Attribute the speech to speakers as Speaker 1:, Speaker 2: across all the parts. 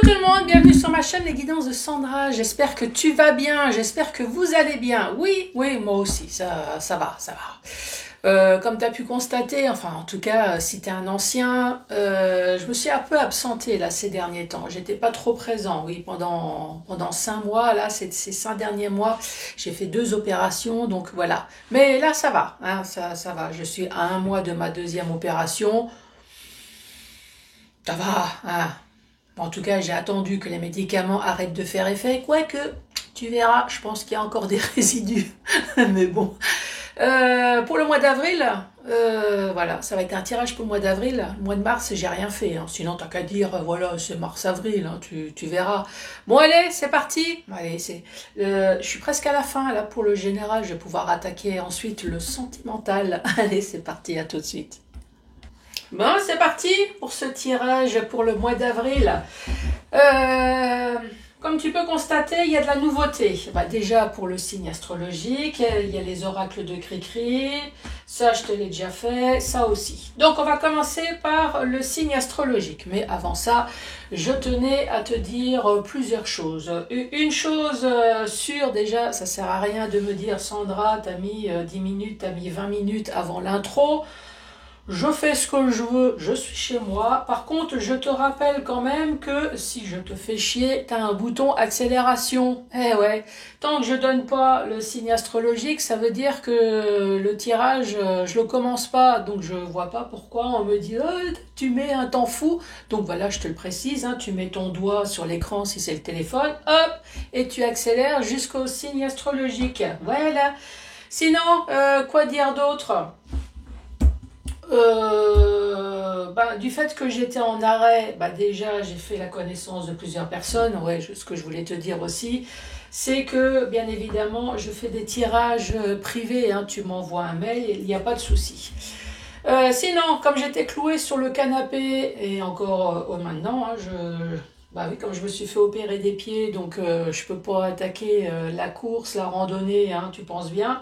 Speaker 1: tout le monde, bienvenue sur ma chaîne Les Guidances de Sandra. J'espère que tu vas bien, j'espère que vous allez bien. Oui, moi aussi, ça va. Comme tu as pu constater, enfin en tout cas si tu es un ancien, je me suis un peu absentée là ces derniers temps. J'étais pas trop présent, oui, pendant 5 mois, là ces 5 derniers mois, j'ai fait 2 opérations, donc voilà. Mais là ça va, hein, ça va. Je suis à 1 mois de ma 2e opération. Ça va, hein. En tout cas, j'ai attendu que les médicaments arrêtent de faire effet, quoique, tu verras, je pense qu'il y a encore des résidus. Mais bon. Pour le mois d'avril, voilà, ça va être un tirage pour le mois d'avril. Le mois de mars, j'ai rien fait, hein. Sinon, t'as qu'à dire, voilà, c'est mars-avril, hein, tu verras. Bon, allez, c'est parti. Allez, je suis presque à la fin, là, pour le général. Je vais pouvoir attaquer ensuite le sentimental. Allez, c'est parti, à tout de suite. Bon, c'est parti pour ce tirage pour le mois d'avril. Comme tu peux constater, il y a de la nouveauté. Bah, déjà pour le signe astrologique, il y a les oracles de Cricri. Ça, je te l'ai déjà fait. Ça aussi. Donc, on va commencer par le signe astrologique. Mais avant ça, je tenais à te dire plusieurs choses. Une chose sûre, déjà, ça sert à rien de me dire, Sandra, t'as mis 10 minutes, t'as mis 20 minutes avant l'intro. Je fais ce que je veux, je suis chez moi. Par contre, je te rappelle quand même que si je te fais chier, tu as un bouton accélération. Eh ouais, tant que je donne pas le signe astrologique, ça veut dire que le tirage, je le commence pas. Donc je vois pas pourquoi on me dit oh, tu mets un temps fou. Donc voilà, je te le précise, hein, tu mets ton doigt sur l'écran si c'est le téléphone, hop, et tu accélères jusqu'au signe astrologique. Voilà. Sinon, quoi dire d'autre ? Du fait que j'étais en arrêt, déjà j'ai fait la connaissance de plusieurs personnes. Ouais, ce que je voulais te dire aussi, c'est que bien évidemment je fais des tirages privés, hein, tu m'envoies un mail, il n'y a pas de souci. Sinon, comme j'étais clouée sur le canapé, et encore maintenant, hein, oui, comme je me suis fait opérer des pieds, donc je peux pas attaquer la course, la randonnée, hein, tu penses bien.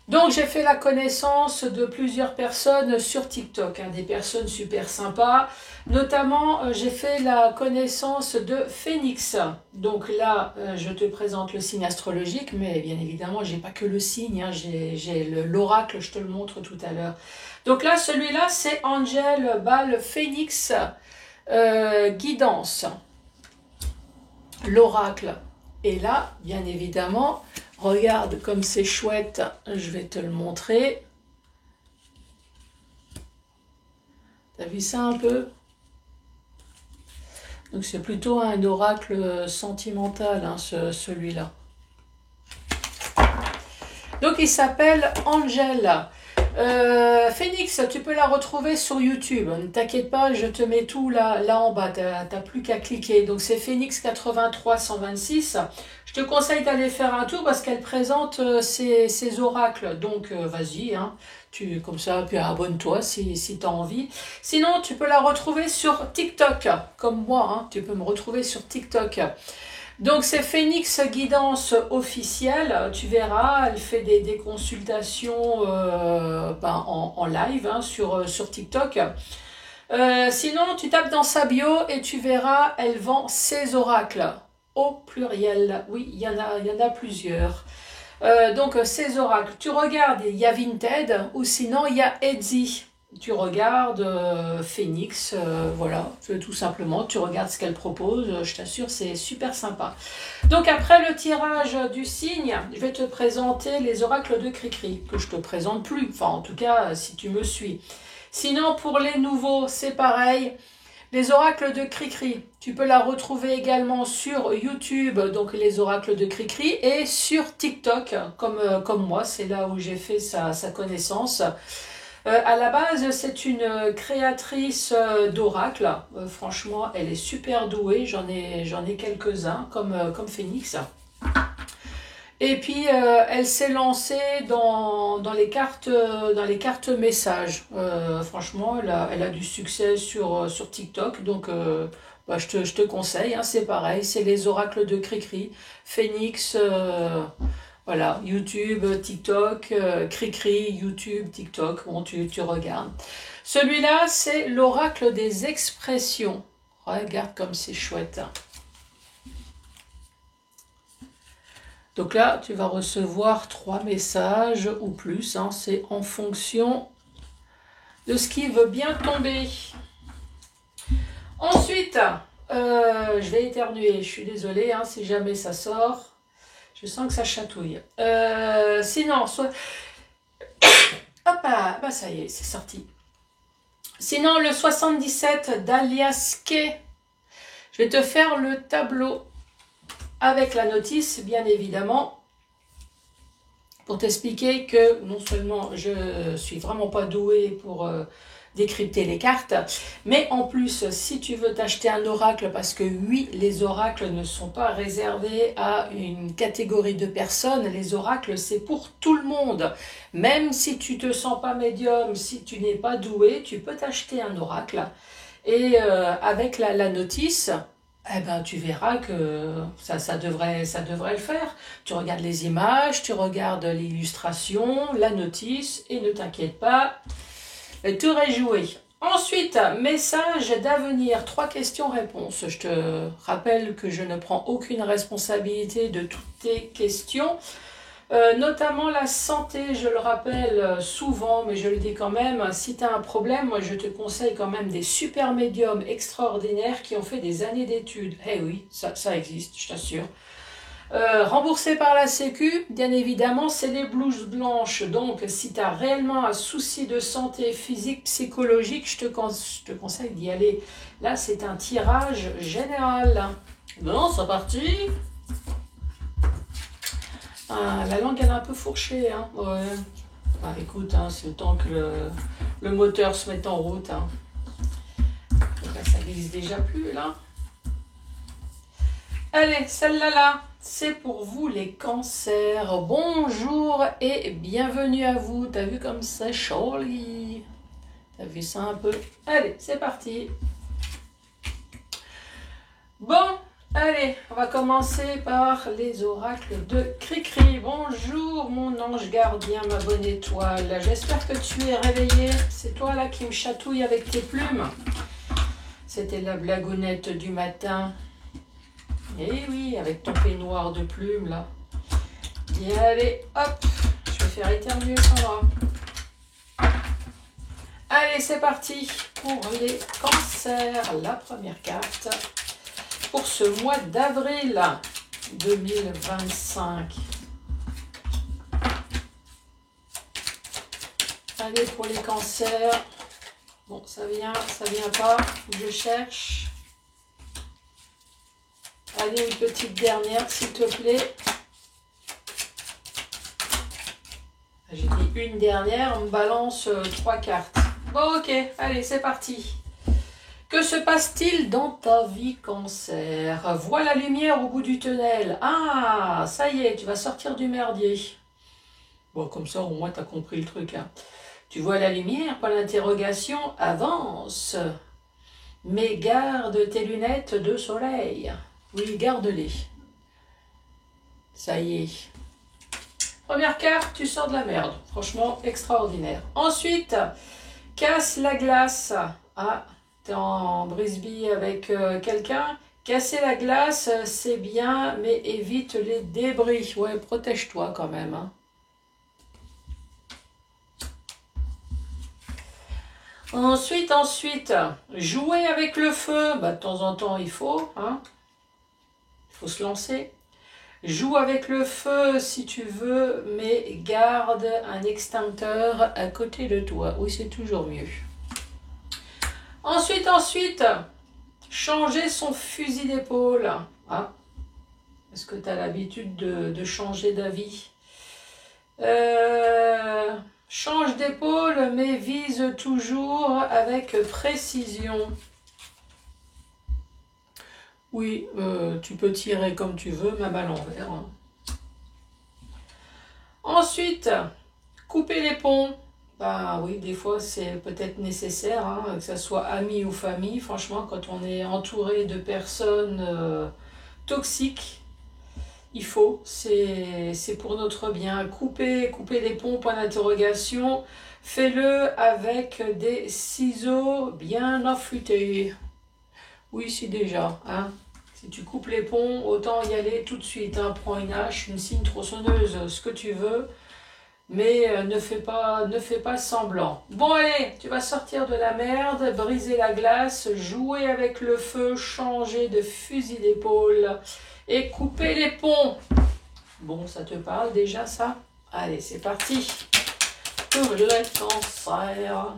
Speaker 1: Donc j'ai fait la connaissance de plusieurs personnes sur TikTok, hein, des personnes super sympas. Notamment, j'ai fait la connaissance de Phénix. Donc là, je te présente le signe astrologique, mais bien évidemment, j'ai pas que le signe, hein, j'ai l'oracle, je te le montre tout à l'heure. Donc là, celui-là, c'est Angel Bal Phénix Guidance. L'oracle est là, bien évidemment. Regarde comme c'est chouette, je vais te le montrer. T'as vu ça un peu? Donc c'est plutôt un oracle sentimental, hein, celui-là. Donc il s'appelle Angel. Phénix, tu peux la retrouver sur YouTube. Ne t'inquiète pas, je te mets tout là en bas. T'as plus qu'à cliquer. Donc c'est Phénix 83 126. Je te conseille d'aller faire un tour parce qu'elle présente ses oracles. Donc vas-y, hein, comme ça, puis abonne-toi si tu as envie. Sinon, tu peux la retrouver sur TikTok, comme moi. Hein, tu peux me retrouver sur TikTok. Donc c'est Phénix Guidance officielle, tu verras, elle fait des consultations en live, hein, sur TikTok. Sinon, tu tapes dans sa bio et tu verras, elle vend ses oracles au pluriel. Oui, il y en a plusieurs. Donc ces oracles, tu regardes, il y a Vinted ou sinon il y a Etsy. Tu regardes Phénix, voilà, tout simplement, tu regardes ce qu'elle propose, je t'assure, c'est super sympa. Donc après le tirage du signe, je vais te présenter les oracles de Cricri, que je te présente plus, enfin en tout cas, si tu me suis. Sinon, pour les nouveaux, c'est pareil, les oracles de Cricri, tu peux la retrouver également sur YouTube, donc les oracles de Cricri, et sur TikTok, comme moi, c'est là où j'ai fait sa connaissance. À la base, c'est une créatrice d'oracles. Franchement, elle est super douée. J'en ai quelques-uns, comme Phénix. Et puis, elle s'est lancée dans les cartes messages. Franchement, elle a du succès sur TikTok. Donc, je te conseille. Hein, c'est pareil, c'est les oracles de Cricri. Phénix... voilà, YouTube, TikTok, Cricri, YouTube, TikTok, bon, tu regardes. Celui-là, c'est l'oracle des expressions. Regarde comme c'est chouette. Donc là, tu vas recevoir 3 messages ou plus. Hein, c'est en fonction de ce qui veut bien tomber. Ensuite, je vais éternuer. Je suis désolée hein, si jamais ça sort. Je sens que ça chatouille. Sinon, soit... Hop là, bah ça y est, c'est sorti. Sinon, le 77 d'Alias Kay. Je vais te faire le tableau avec la notice, bien évidemment, pour t'expliquer que non seulement je suis vraiment pas douée pour décrypter les cartes, mais en plus, si tu veux t'acheter un oracle, parce que oui, les oracles ne sont pas réservés à une catégorie de personnes, les oracles, c'est pour tout le monde. Même si tu te sens pas médium, si tu n'es pas doué, tu peux t'acheter un oracle. Et avec la notice, eh ben, tu verras que ça devrait le faire. Tu regardes les images, tu regardes l'illustration, la notice, et ne t'inquiète pas, tout est joué. Ensuite, message d'avenir, 3 questions-réponses. Je te rappelle que je ne prends aucune responsabilité de toutes tes questions. Notamment la santé, je le rappelle souvent, mais je le dis quand même, si tu as un problème, moi je te conseille quand même des super médiums extraordinaires qui ont fait des années d'études. Eh oui, ça existe, je t'assure. Remboursé par la Sécu, bien évidemment, c'est les blouses blanches. Donc, si tu as réellement un souci de santé physique, psychologique, je te conseille d'y aller. Là, c'est un tirage général. Bon, c'est parti. Ah, la langue elle est un peu fourchée, hein. Ouais. Bah, écoute, hein, c'est le temps que le moteur se mette en route. Hein. Là, ça glisse déjà plus là. Allez, celle-là là, c'est pour vous les cancers. Bonjour et bienvenue à vous. T'as vu comme c'est joli? T'as vu ça un peu? Allez, c'est parti. Bon. Allez, on va commencer par les oracles de Cricri. Bonjour mon ange gardien, ma bonne étoile. J'espère que tu es réveillé. C'est toi là qui me chatouille avec tes plumes. C'était la blagounette du matin. Eh oui, avec ton peignoir de plumes là. Bien allez, hop, je vais faire éternuer Sandra. Allez, c'est parti pour les cancers. La première carte. Pour ce mois d'avril 2025. Allez, pour les cancers. Bon, ça vient pas. Je cherche. Allez, une petite dernière, s'il te plaît. J'ai dit une dernière, on me balance 3 cartes. Bon, ok, allez, c'est parti. Que se passe-t-il dans ta vie, cancer? Vois la lumière au bout du tunnel. Ah, ça y est, tu vas sortir du merdier. Bon, comme ça, au moins, tu as compris le truc. Hein. Tu vois la lumière, pas l'interrogation, avance. Mais garde tes lunettes de soleil. Oui, garde-les. Ça y est. Première carte, tu sors de la merde. Franchement, extraordinaire. Ensuite, casse la glace. Ah, t'es en brisbee avec quelqu'un. Casser la glace, c'est bien, mais évite les débris. Ouais, protège-toi quand même. Hein. Ensuite, jouer avec le feu. Bah, de temps en temps, il faut. Hein. Il faut se lancer. Joue avec le feu si tu veux, mais garde un extincteur à côté de toi. Oui, c'est toujours mieux. Ensuite, changer son fusil d'épaule. Ah, est-ce que tu as l'habitude de changer d'avis? Change d'épaule, mais vise toujours avec précision. Oui, tu peux tirer comme tu veux, même à l'envers. Hein. Ensuite, couper les ponts. Bah oui, des fois c'est peut-être nécessaire, hein, que ce soit amis ou famille. Franchement, quand on est entouré de personnes toxiques, il faut, c'est pour notre bien. Couper les ponts, point d'interrogation. Fais-le avec des ciseaux bien affûtés. Oui, si déjà. Hein. Si tu coupes les ponts, autant y aller tout de suite. Hein. Prends une hache, une scie, une tronçonneuse, ce que tu veux. Mais ne fais pas semblant. Bon, allez, tu vas sortir de la merde, briser la glace, jouer avec le feu, changer de fusil d'épaule et couper les ponts. Bon, ça te parle déjà, ça? Allez, c'est parti. Pour le cancer.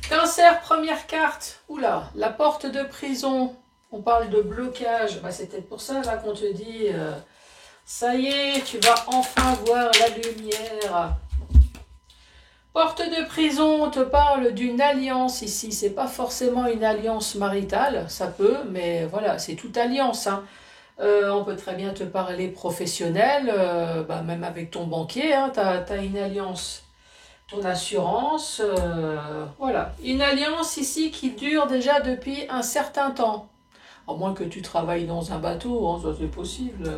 Speaker 1: Cancer, première carte. Oula, la porte de prison. On parle de blocage. Bah, c'est peut-être pour ça là qu'on te dit... ça y est, tu vas enfin voir la lumière. Porte de prison, on te parle d'une alliance ici. C'est pas forcément une alliance maritale, ça peut, mais voilà, c'est toute alliance. Hein. On peut très bien te parler professionnel, bah, même avec ton banquier, hein, tu as une alliance. Ton assurance, voilà. Une alliance ici qui dure déjà depuis un certain temps. À moins que tu travailles dans un bateau, hein, ça c'est possible.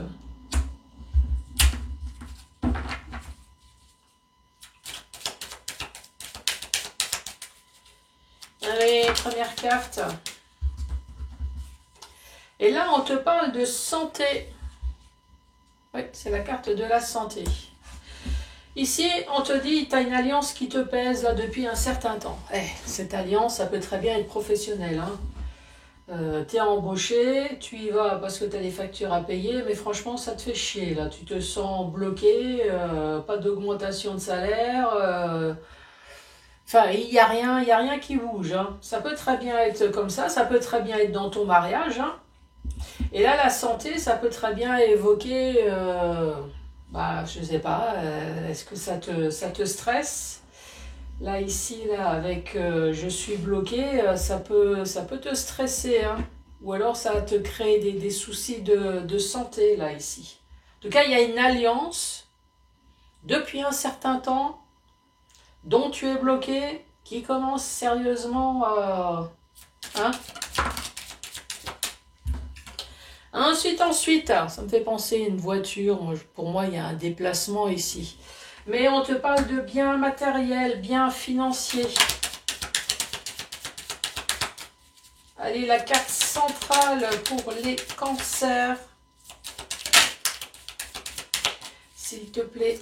Speaker 1: Allez, première carte. Et là, on te parle de santé. Oui, c'est la carte de la santé. Ici, on te dit, tu as une alliance qui te pèse là depuis un certain temps. Cette alliance, ça peut très bien être professionnel. Hein. Tu es embauché, tu y vas parce que tu as des factures à payer, mais franchement, ça te fait chier. Là. Tu te sens bloqué, pas d'augmentation de salaire. Enfin, il n'y a rien qui bouge. Hein. Ça peut très bien être comme ça peut très bien être dans ton mariage. Hein. Et là, la santé, ça peut très bien évoquer... bah, je sais pas, est-ce que ça te stresse? Là, ici, là, avec je suis bloqué, ça peut te stresser, hein. Ou alors ça va te créer des soucis de santé, là, ici. En tout cas, il y a une alliance, depuis un certain temps, dont tu es bloqué, qui commence sérieusement à... Hein? Ensuite, ça me fait penser à une voiture. Pour moi, il y a un déplacement ici. Mais on te parle de biens matériels, biens financiers. Allez, la carte centrale pour les cancers. S'il te plaît.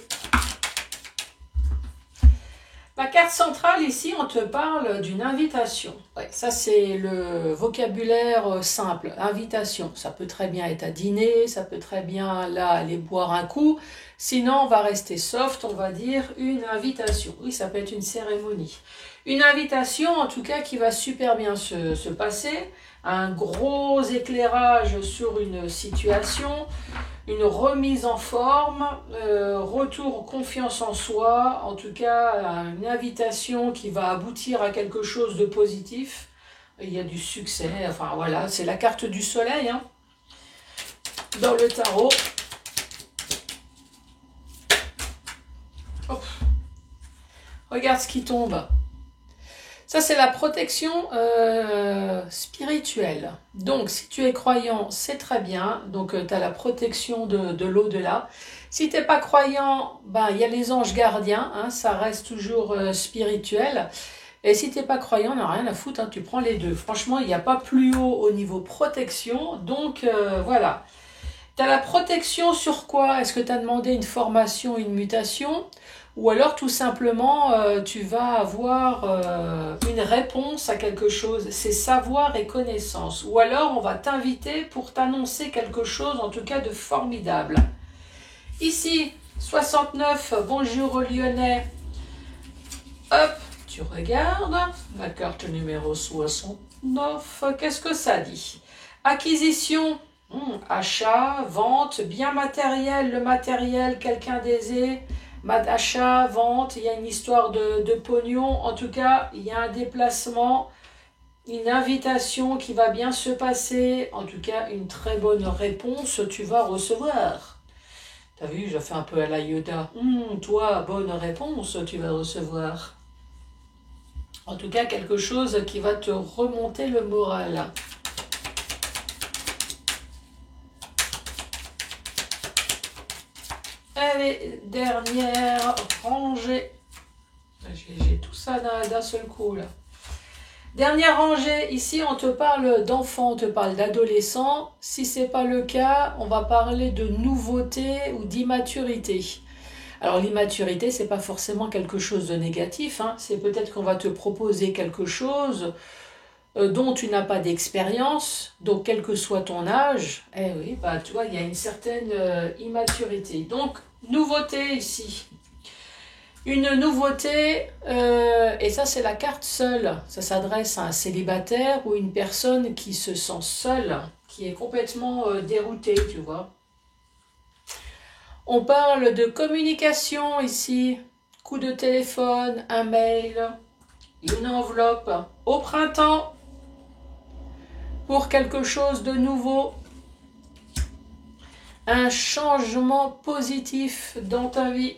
Speaker 1: La carte centrale, ici, on te parle d'une invitation. Ouais, ça, c'est le vocabulaire simple. Invitation. Ça peut très bien être à dîner, ça peut très bien, là, aller boire un coup. Sinon, on va rester soft, on va dire une invitation. Oui, ça peut être une cérémonie. Une invitation, en tout cas, qui va super bien se passer. Un gros éclairage sur une situation. Une remise en forme, retour confiance en soi, en tout cas une invitation qui va aboutir à quelque chose de positif. Il y a du succès, enfin voilà, c'est la carte du soleil hein, dans le tarot. Hop. Regarde ce qui tombe. Ça, c'est la protection spirituelle. Donc, si tu es croyant, c'est très bien. Donc, tu as la protection de l'au-delà. Si tu n'es pas croyant, ben, y a les anges gardiens. Hein, ça reste toujours spirituel. Et si tu n'es pas croyant, on n'a rien à foutre. Hein, tu prends les deux. Franchement, il n'y a pas plus haut au niveau protection. Donc, voilà. Tu as la protection sur quoi? Est-ce que tu as demandé une formation, une mutation? Ou alors tout simplement, tu vas avoir une réponse à quelque chose. C'est savoir et connaissance. Ou alors on va t'inviter pour t'annoncer quelque chose, en tout cas de formidable. Ici, 69, bonjour aux Lyonnais. Hop, tu regardes. La carte numéro 69, qu'est-ce que ça dit? Acquisition. Achat, vente, bien matériel, le matériel, quelqu'un d'aisé, achat, vente, il y a une histoire de pognon, en tout cas, il y a un déplacement, une invitation qui va bien se passer, en tout cas, une très bonne réponse, tu vas recevoir. T'as vu, je fais un peu à la Yoda. Toi, bonne réponse, tu vas recevoir. En tout cas, quelque chose qui va te remonter le moral. Allez, dernière rangée. J'ai tout ça d'un seul coup là. Dernière rangée, ici on te parle d'enfants, on te parle d'adolescents. Si ce n'est pas le cas, on va parler de nouveauté ou d'immaturité. Alors l'immaturité, c'est pas forcément quelque chose de négatif, hein. C'est peut-être qu'on va te proposer quelque chose dont tu n'as pas d'expérience, donc quel que soit ton âge, eh oui, bah tu vois, il y a une certaine immaturité. Donc, nouveauté ici. Une nouveauté, et ça c'est la carte seule, ça s'adresse à un célibataire ou une personne qui se sent seule, qui est complètement déroutée, tu vois. On parle de communication ici, coup de téléphone, un mail, une enveloppe. Au printemps, pour quelque chose de nouveau, un changement positif dans ta vie,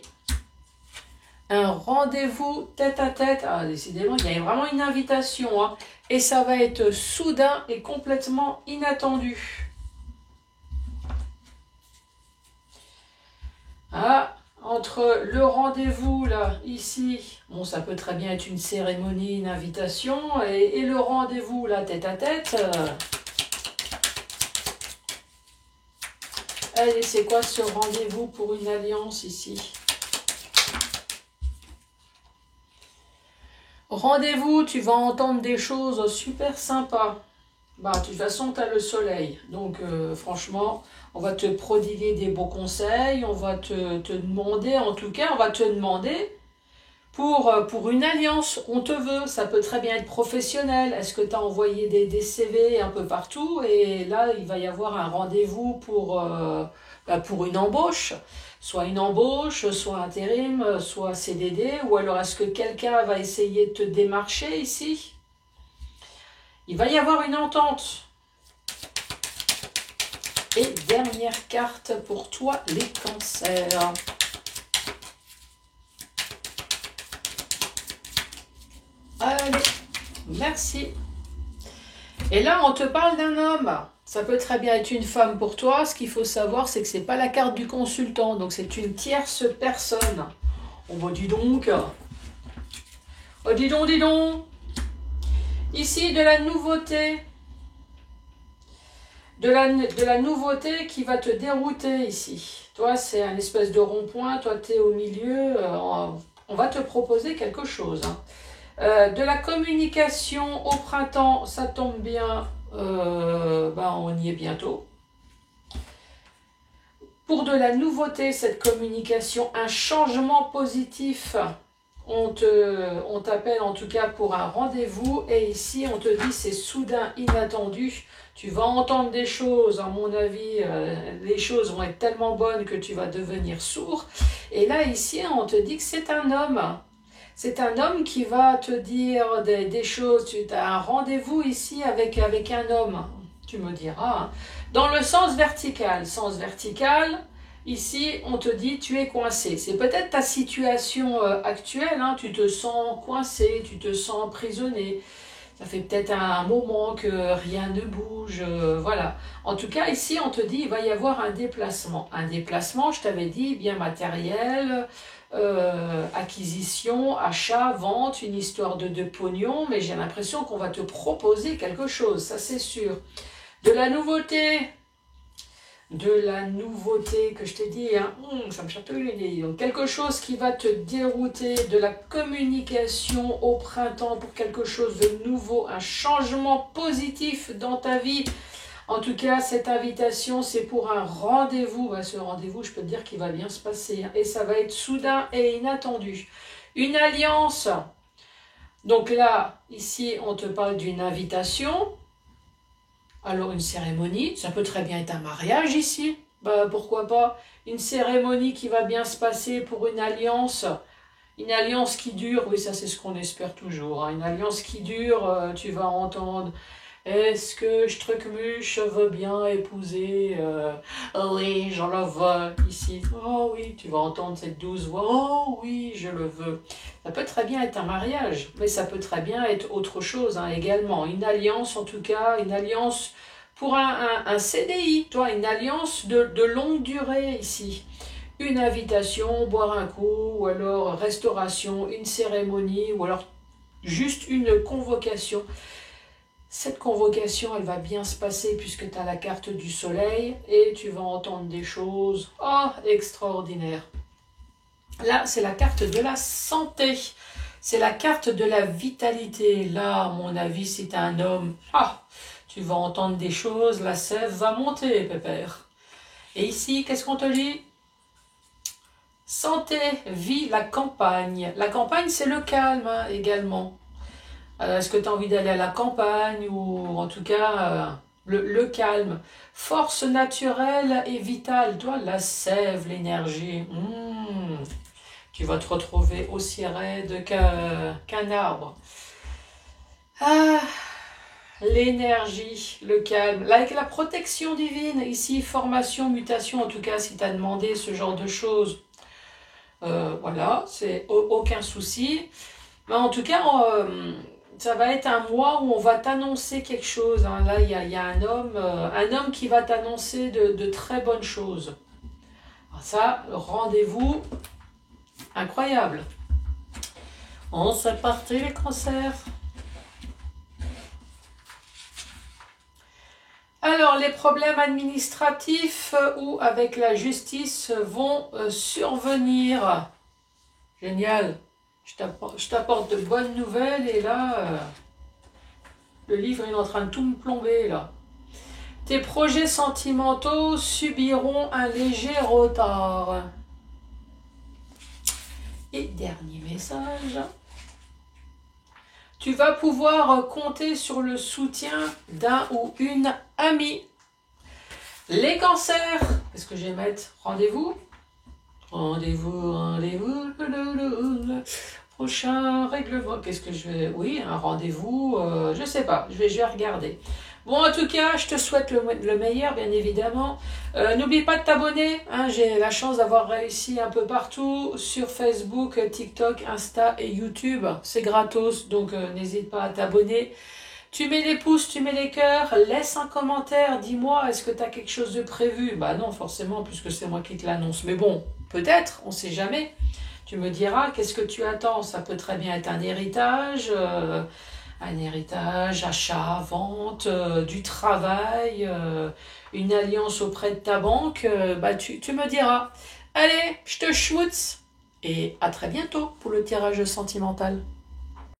Speaker 1: un rendez-vous tête à tête. Ah, décidément, il y a vraiment une invitation, hein, et ça va être soudain et complètement inattendu. Ah, entre le rendez-vous, là, ici, bon, ça peut très bien être une cérémonie, une invitation, et le rendez-vous, là, tête à tête. Allez, c'est quoi ce rendez-vous pour une alliance, ici? Rendez-vous, tu vas entendre des choses super sympas. Bah, de toute façon, tu as le soleil. Donc, franchement, on va te prodiguer des beaux conseils. On va te demander, en tout cas, on va te demander pour une alliance. On te veut. Ça peut très bien être professionnel. Est-ce que tu as envoyé des CV un peu partout? Et là, il va y avoir un rendez-vous pour une embauche. Soit une embauche, soit intérim, soit CDD. Ou alors, est-ce que quelqu'un va essayer de te démarcher ici? Il va y avoir une entente. Et dernière carte pour toi, les cancers. Allez, merci. Et là, on te parle d'un homme. Ça peut très bien être une femme pour toi. Ce qu'il faut savoir, c'est que ce n'est pas la carte du consultant. Donc, c'est une tierce personne. On va dis donc. Oh, dis donc, dis donc. Ici, de la nouveauté. De la nouveauté qui va te dérouter ici. Toi, c'est un espèce de rond-point. Toi, tu es au milieu. On va te proposer quelque chose. De la communication au printemps, ça tombe bien. On y est bientôt. Pour de la nouveauté, cette communication, un changement positif, on t'appelle en tout cas pour un rendez-vous et ici on te dit c'est soudain, inattendu, tu vas entendre des choses, à mon avis, les choses vont être tellement bonnes que tu vas devenir sourd. Et là ici on te dit que c'est un homme. C'est un homme qui va te dire des choses. Tu as un rendez-vous ici avec un homme. Tu me diras. Dans le sens vertical. Sens vertical, ici, on te dit tu es coincé. C'est peut-être ta situation actuelle. Hein, tu te sens coincé, tu te sens emprisonné. Ça fait peut-être un moment que rien ne bouge. Voilà. En tout cas, ici, on te dit il va y avoir un déplacement. Un déplacement, je t'avais dit, bien matériel. Acquisition, achat, vente, une histoire de pognon, mais j'ai l'impression qu'on va te proposer quelque chose, ça c'est sûr. De la nouveauté que je t'ai dit, hein, ça me chatouille les idées. Donc quelque chose qui va te dérouter, de la communication au printemps pour quelque chose de nouveau, un changement positif dans ta vie. En tout cas, cette invitation, c'est pour un rendez-vous. Ce rendez-vous, je peux te dire qu'il va bien se passer. Et ça va être soudain et inattendu. Une alliance. Donc là, ici, on te parle d'une invitation. Alors, une cérémonie. Ça peut très bien être un mariage ici. Pourquoi pas. Une cérémonie qui va bien se passer pour une alliance. Une alliance qui dure. Oui, ça, c'est ce qu'on espère toujours. Une alliance qui dure, tu vas entendre... Est-ce que Struckmuche veut bien épouser oui, je le veux ici. Oh oui, tu vas entendre cette douce voix. Oh oui, je le veux. Ça peut très bien être un mariage, mais ça peut très bien être autre chose également. Une alliance, en tout cas, une alliance pour un CDI, toi, une alliance de longue durée ici. Une invitation, boire un coup, ou alors restauration, une cérémonie, ou alors juste une convocation. Cette convocation, elle va bien se passer puisque tu as la carte du soleil et tu vas entendre des choses extraordinaires. Là, c'est la carte de la santé. C'est la carte de la vitalité. Là, à mon avis, si tu es un homme, tu vas entendre des choses, la sève va monter, pépère. Et ici, qu'est-ce qu'on te dit? Santé, vie, la campagne. La campagne, c'est le calme également. Est-ce que tu as envie d'aller à la campagne ou en tout cas le calme? Force naturelle et vitale. Toi, la sève, l'énergie. Tu vas te retrouver aussi raide qu'un arbre. L'énergie, le calme. Là, avec la protection divine, ici, formation, mutation, en tout cas, si tu as demandé ce genre de choses, voilà, c'est aucun souci. Mais en tout cas, ça va être un mois où on va t'annoncer quelque chose. Hein. Là, il y a un homme qui va t'annoncer de très bonnes choses. Alors ça, rendez-vous incroyable. On s'est parti les cancers. Alors, les problèmes administratifs ou avec la justice vont survenir. Génial. Je t'apporte de bonnes nouvelles et là, le livre est en train de tout me plomber là. Tes projets sentimentaux subiront un léger retard. Et dernier message. Tu vas pouvoir compter sur le soutien d'un ou une amie. Les cancers, qu'est-ce que je vais mettre? Rendez-vous. Prochain règlement. Qu'est-ce que je vais... Oui, un rendez-vous, je sais pas, je vais regarder. Bon, en tout cas, je te souhaite le meilleur, bien évidemment. N'oublie pas de t'abonner. Hein, j'ai la chance d'avoir réussi un peu partout sur Facebook, TikTok, Insta et YouTube. C'est gratos, donc n'hésite pas à t'abonner. Tu mets les pouces, tu mets les cœurs, laisse un commentaire, dis-moi, est-ce que tu as quelque chose de prévu? Bah non, forcément, puisque c'est moi qui te l'annonce. Mais bon, peut-être, on ne sait jamais. Tu me diras, qu'est-ce que tu attends? Ça peut très bien être un héritage, achat, vente, du travail, une alliance auprès de ta banque. Bah tu me diras. Allez, je te schmutz et à très bientôt pour le tirage sentimental.